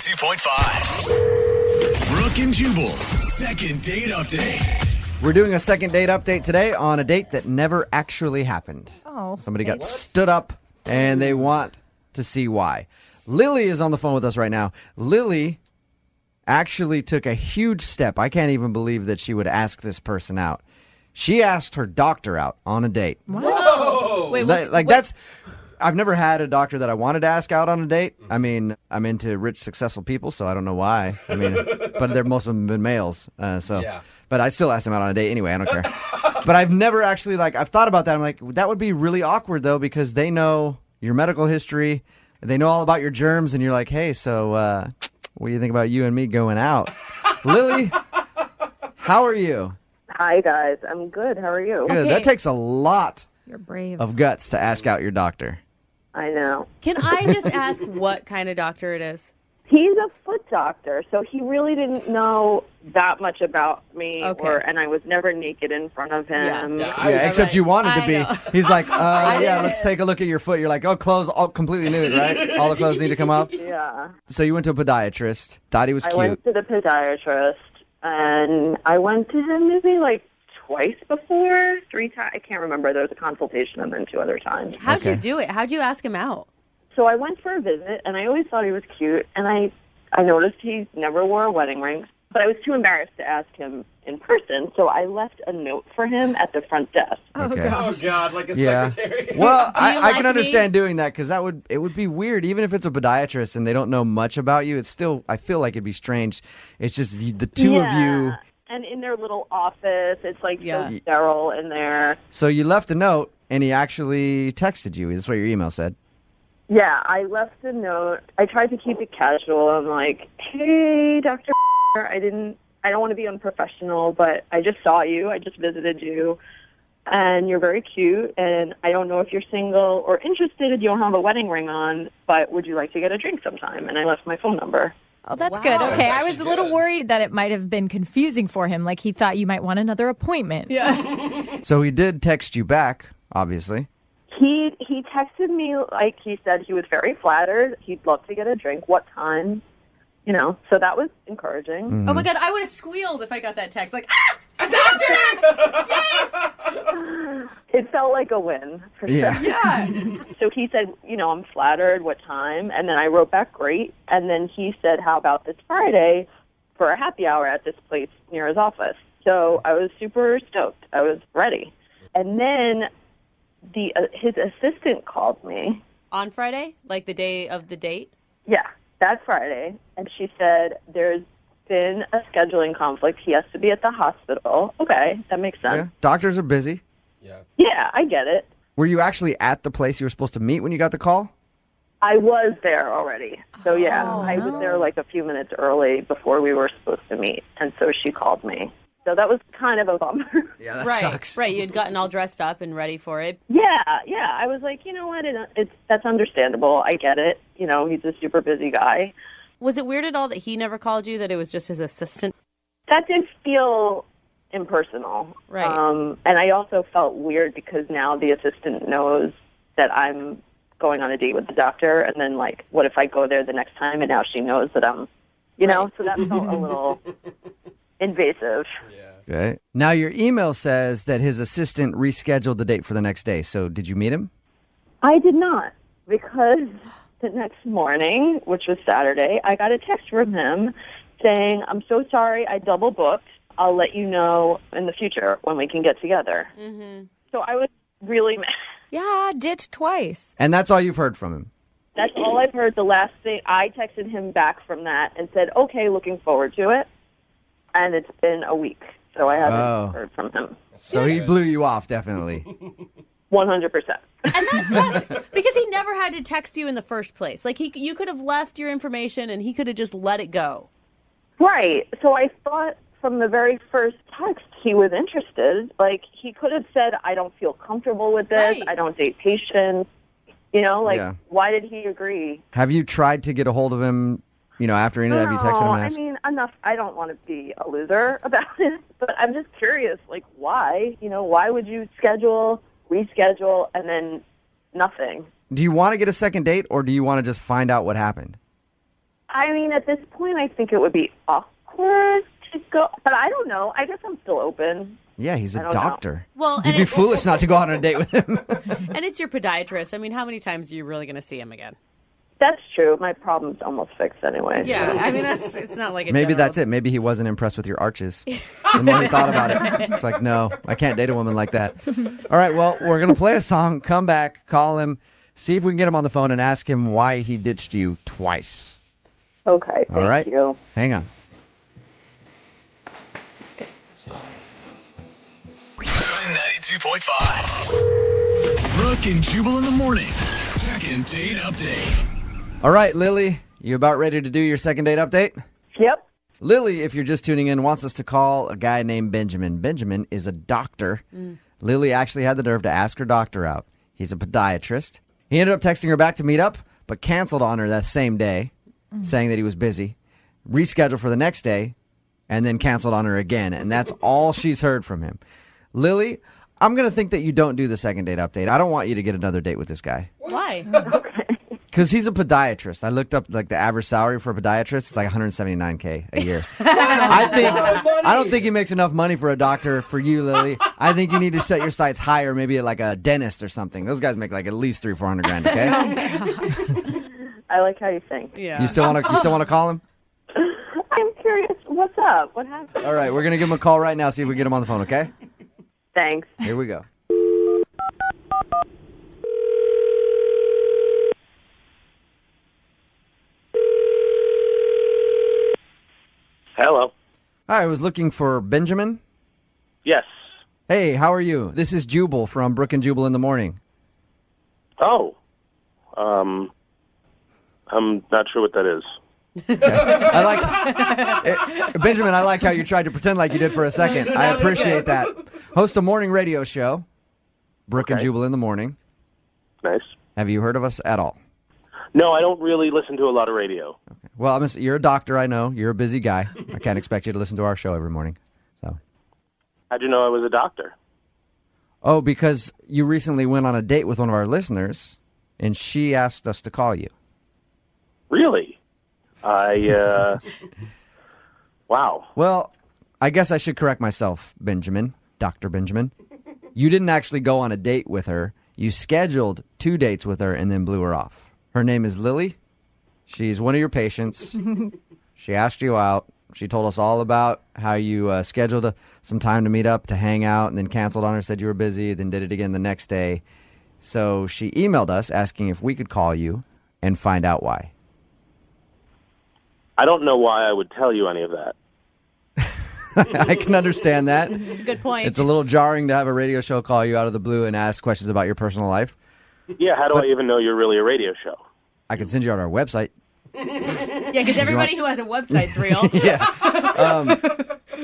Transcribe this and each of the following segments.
92.5. Brooke and Jubal's second date update. We're doing a second date update today on a date that never actually happened. Oh. Somebody got stood up, and they want to see why. Lily is on the phone with us right now. Lily actually took a huge step. I can't even believe that she would ask this person out. She asked her doctor out on a date. Whoa. Wait, That's... I've never had a doctor that I wanted to ask out on a date. I mean, I'm into rich, successful people, so I don't know why. I mean, but most of them have been males. Yeah. But I still ask them out on a date anyway. I don't care. But I've never actually, I've thought about that. I'm like, that would be really awkward, though, because they know your medical history. They know all about your germs. And you're like, hey, so what do you think about you and me going out? Lily, how are you? Hi, guys. I'm good. How are you? Good. Okay. That takes a lot You're brave. of guts to ask out your doctor. I know. Can I just ask what kind of doctor it is? He's a foot doctor, so he really didn't know that much about me, Okay. and I was never naked in front of him. Yeah, except you wanted to I be. know. He's like, yeah, let's take a look at your foot. You're like, oh, clothes all completely nude, right? All the clothes need to come up. Yeah. So you went to a podiatrist, thought he was I cute. went to the podiatrist, and I went to him maybe twice before, 3 times. I can't remember. There was a consultation and then 2 other times. How'd you Okay. do it? How'd you ask him out? So I went for a visit, and I always thought he was cute, and I noticed he never wore a wedding ring, but I was too embarrassed to ask him in person, so I left a note for him at the front desk. Okay. Oh, God, like a Yeah. secretary. Well, Do you I like can me? understand doing that because it would be weird. Even if it's a podiatrist and they don't know much about you, it's still, I feel like it'd be strange. It's just the two of you. And in their little office, it's Yeah. so sterile in there. So you left a note and he actually texted you. That's what your email said. Yeah, I left a note. I tried to keep it casual. I'm like, hey, Dr. I don't want to be unprofessional, but I just saw you. I just visited you. And you're very cute. And I don't know if you're single or interested if you don't have a wedding ring on, but would you like to get a drink sometime? And I left my phone number. Oh, that's Wow. good. That's Okay, I actually was a little good. worried that it might have been confusing for him. Like he thought you might want another appointment. Yeah. So he did text you back, obviously. He texted me like he said he was very flattered. He'd love to get a drink. What time? So that was encouraging. Oh my God, I would have squealed if I got that text. Like, a doctor! It felt like a win for Yeah. sure. Yeah. So he said, I'm flattered. What time? And then I wrote back, great. And then he said, how about this Friday for a happy hour at this place near his office? So I was super stoked. I was ready. And then his assistant called me. On Friday? Like the day of the date? Yeah, that Friday. And she said, there's been a scheduling conflict. He has to be at the hospital. Okay, that makes sense. Yeah. Doctors are busy. Yeah. Yeah, I get it. Were you actually at the place you were supposed to meet when you got the call? I was there already. So, yeah, Oh, I was no. there a few minutes early before we were supposed to meet. And so she called me. So that was kind of a bummer. Yeah, that right. sucks. Right. You had gotten all dressed up and ready for it. Yeah. I was like, you know what? That's understandable. I get it. He's a super busy guy. Was it weird at all that he never called you, that it was just his assistant? That did feel impersonal. Right. And I also felt weird because now the assistant knows that I'm going on a date with the doctor. And then, what if I go there the next time and now she knows that I'm, Right. So that felt a little invasive. Okay. Now your email says that his assistant rescheduled the date for the next day. So did you meet him? I did not, because the next morning, which was Saturday, I got a text from him saying, I'm so sorry, I double booked. I'll let you know in the future when we can get together. Mm-hmm. So I was really mad. Yeah, ditched twice. And that's all you've heard from him. That's all I've heard. The last thing, I texted him back from that and said, okay, looking forward to it. And it's been a week, so I haven't heard from him. So he blew you off, definitely. 100%. And that sucks because he never had to text you in the first place. Like, you could have left your information and he could have just let it go. Right. So I thought from the very first text he was interested. He could have said, I don't feel comfortable with this. Right. I don't date patients. Yeah. Why did he agree? Have you tried to get a hold of him, after any of that? Have you texted him and I asked? mean, enough. I don't want to be a loser about it, but I'm just curious, why? Why would you reschedule, and then nothing? Do you want to get a second date or do you want to just find out what happened? I mean, at this point, I think it would be awkward to go, but I don't know. I guess I'm still open. Yeah, he's a I don't doctor. Well, You'd be foolish not to go out on a date with him. And it's your podiatrist. I mean, how many times are you really going to see him again? That's true. My problem's almost fixed anyway. Yeah, I mean, it's not like a Maybe general... that's it. Maybe he wasn't impressed with your arches. The more he thought about it, it's like, no, I can't date a woman like that. All right, well, we're going to play a song, come back, call him, see if we can get him on the phone and ask him why he ditched you twice. Okay, All right. thank you. Hang on. 92.5. Brooke and Jubal in the morning. Second date update. All right, Lily, you about ready to do your second date update? Yep. Lily, if you're just tuning in, wants us to call a guy named Benjamin. Benjamin is a doctor. Lily actually had the nerve to ask her doctor out. He's a podiatrist. He ended up texting her back to meet up, but canceled on her that same day, saying that he was busy, rescheduled for the next day, and then canceled on her again. And that's all she's heard from him. Lily, I'm going to think that you don't do the second date update. I don't want you to get another date with this guy. Why? Because he's a podiatrist. I looked up like the average salary for a podiatrist. It's like $179K a year. I don't think he makes enough money for a doctor for you, Lily. I think you need to set your sights higher, maybe at like a dentist or something. Those guys make like at least $300,000-400,000. Okay. I like how you think. Yeah. You still want to call him? I'm curious. What's up? What happened? All right, we're gonna give him a call right now. See if we can get him on the phone. Okay. Thanks. Here we go. Hello. Hi, I was looking for Benjamin. Yes. Hey, how are you? This is Jubal from Brooke and Jubal in the morning. Oh. I'm not sure what that is. I like Benjamin. I like how you tried to pretend like you did for a second. I appreciate that. Host a morning radio show, Brooke and Okay. Jubal in the morning. Nice. Have you heard of us at all? No, I don't really listen to a lot of radio. Well, you're a doctor. I know you're a busy guy. I can't expect you to listen to our show every morning. So. How'd you know I was a doctor? Oh, because you recently went on a date with one of our listeners, and she asked us to call you. Really? Wow. Well, I guess I should correct myself, Benjamin, Dr. Benjamin. You didn't actually go on a date with her. You scheduled 2 dates with her and then blew her off. Her name is Lily. She's one of your patients. She asked you out. She told us all about how you scheduled some time to meet up, to hang out, and then canceled on her, said you were busy, then did it again the next day. So she emailed us asking if we could call you and find out why. I don't know why I would tell you any of that. I can understand that. That's a good point. It's a little jarring to have a radio show call you out of the blue and ask questions about your personal life. Yeah, how do I even know you're really a radio show? I can send you out our website. Yeah, because everybody who has a website's real. Yeah.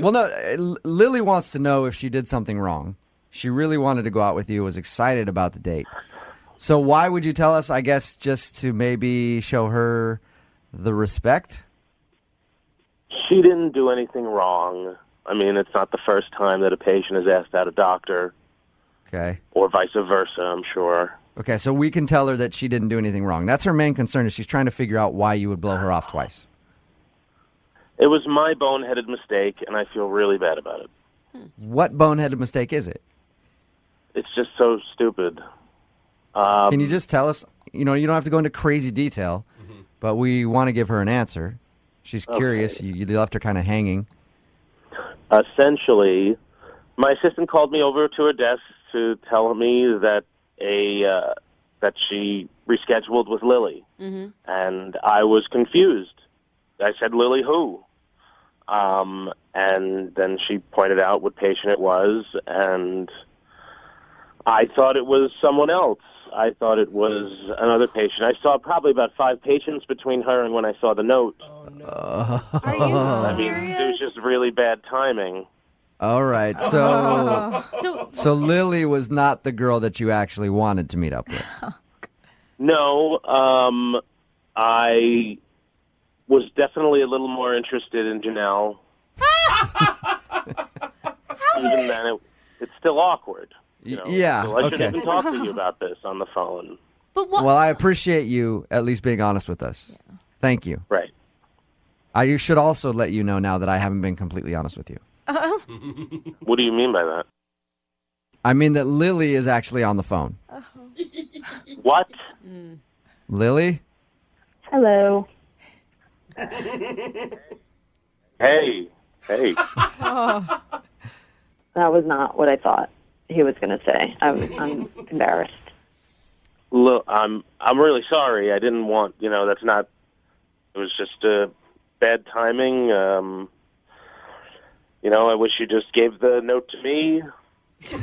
Well, no, Lily wants to know if she did something wrong. She really wanted to go out with you, was excited about the date. So why would you tell us? I guess just to maybe show her the respect? She didn't do anything wrong. I mean, it's not the first time that a patient has asked out a doctor, Okay. or vice versa, I'm sure. Okay, so we can tell her that she didn't do anything wrong. That's her main concern, is she's trying to figure out why you would blow her off twice. It was my boneheaded mistake, and I feel really bad about it. What boneheaded mistake is it? It's just so stupid. Can you just tell us? You know, you don't have to go into crazy detail, but we want to give her an answer. She's curious. Okay. You left her kind of hanging. Essentially, my assistant called me over to her desk to tell me that that she rescheduled with Lily, and I was confused. I said, "Lily, who?" And then she pointed out what patient it was, and I thought it was someone else. I thought it was another patient. I saw probably about 5 patients between her and when I saw the note. Are you I mean, serious? it was just really bad timing. All right, so Lily was not the girl that you actually wanted to meet up with. No, I was definitely a little more interested in Janelle. Even then, it's still awkward. You know? Yeah, So I shouldn't okay. even talk to you about this on the phone. But what? Well, I appreciate you at least being honest with us. Thank you. Right. I should also let you know now that I haven't been completely honest with you. What do you mean by that? I mean that Lily is actually on the phone. What? Lily? Hello. Hey. That was not what I thought he was going to say. I'm embarrassed. Look, I'm really sorry. I didn't want, that's not. It was just bad timing. I wish you just gave the note to me. So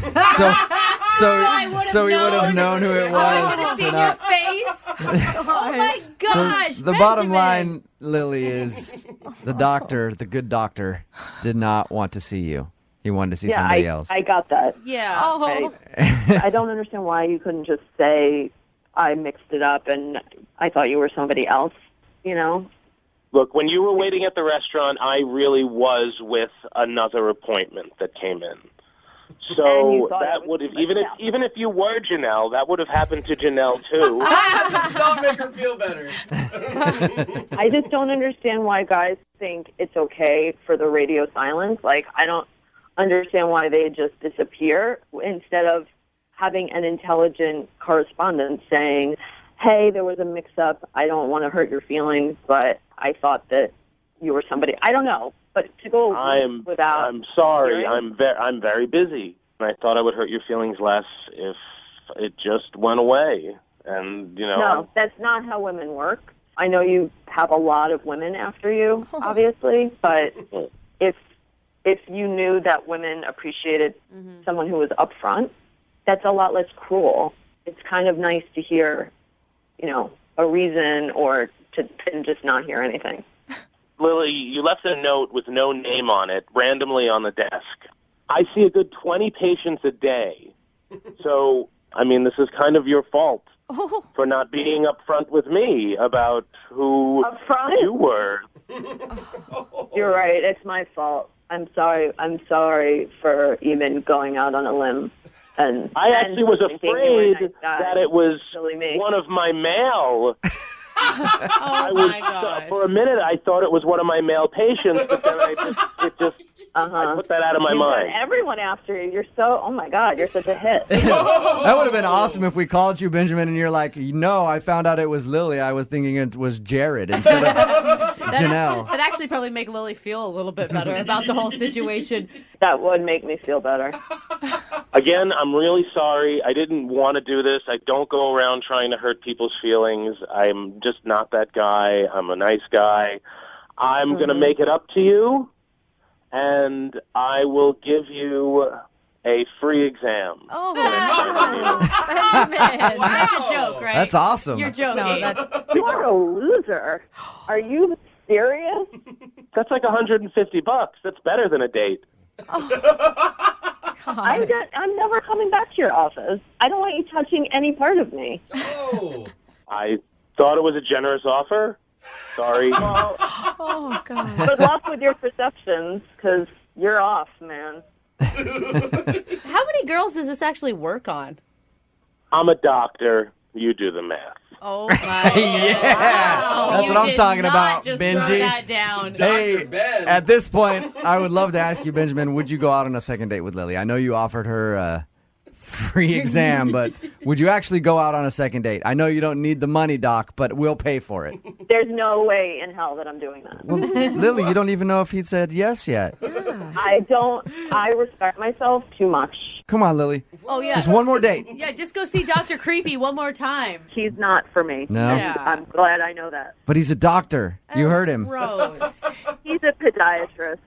we would have known who it was. I would have seen your face. Oh my gosh! The bottom line, Lily, is the doctor, the good doctor, did not want to see you. He wanted to see somebody else. I got that. Yeah. I don't understand why you couldn't just say I mixed it up and I thought you were somebody else, Look, when you were waiting at the restaurant, I really was with another appointment that came in. So that would have, even if you were Janelle, that would have happened to Janelle too. Does not make her feel better. I just don't understand why guys think it's okay for the radio silence. Like, I don't understand why they just disappear instead of having an intelligent correspondent saying, hey, there was a mix-up. I don't want to hurt your feelings, but I thought that you were somebody. I don't know, but to go without. I'm sorry. hearing- I'm very busy, and I thought I would hurt your feelings less if it just went away. And No, that's not how women work. I know you have a lot of women after you, obviously, but if you knew that women appreciated someone who was upfront, that's a lot less cruel. It's kind of nice to hear, a reason or to just not hear anything. Lily, you left a note with no name on it randomly on the desk. I see a good 20 patients a day. So, this is kind of your fault for not being upfront with me about who Upfront? you were. You're right. It's my fault. I'm sorry. I'm sorry for even going out on a limb. And I actually was thinking you were a afraid nice guy. that it was Silly me. one of my mail. Oh my gosh. For a minute, I thought it was one of my male patients, but then I put that out of my You've got mind. everyone after you. You're so, oh my God, you're such a hit. That would have been awesome if we called you, Benjamin, and you're like, no, I found out it was Lily. I was thinking it was Jared instead of Janelle. That actually probably make Lily feel a little bit better about the whole situation. That would make me feel better. Again, I'm really sorry. I didn't want to do this. I don't go around trying to hurt people's feelings. I'm just not that guy. I'm a nice guy. I'm going to make it up to you, and I will give you a free exam. Oh, Benjamin. That's a joke, right? That's awesome. You're joking. You are a loser. Are you serious? That's like $150. That's better than a date. I'm never coming back to your office. I don't want you touching any part of me. Oh. I thought it was a generous offer. Sorry. Well, oh God. good luck with your perceptions, because you're off, man. How many girls does this actually work on? I'm a doctor. You do the math. Oh my! Yeah. Wow. That's You what I'm did talking not about, just Benji. Throw that down. Hey, Ben. at this point, I would love to ask you, Benjamin, would you go out on a second date with Lily? I know you offered her a free exam, but would you actually go out on a second date? I know you don't need the money, Doc, but we'll pay for it. There's no way in hell that I'm doing that. Well, Lily, you don't even know if he said yes yet. I respect myself too much. Come on, Lily. Oh yeah. Just one more date. Yeah, just go see Dr. Creepy one more time. He's not for me. No. Yeah. I'm glad I know that. But he's a doctor. You heard him. Gross. He's a podiatrist.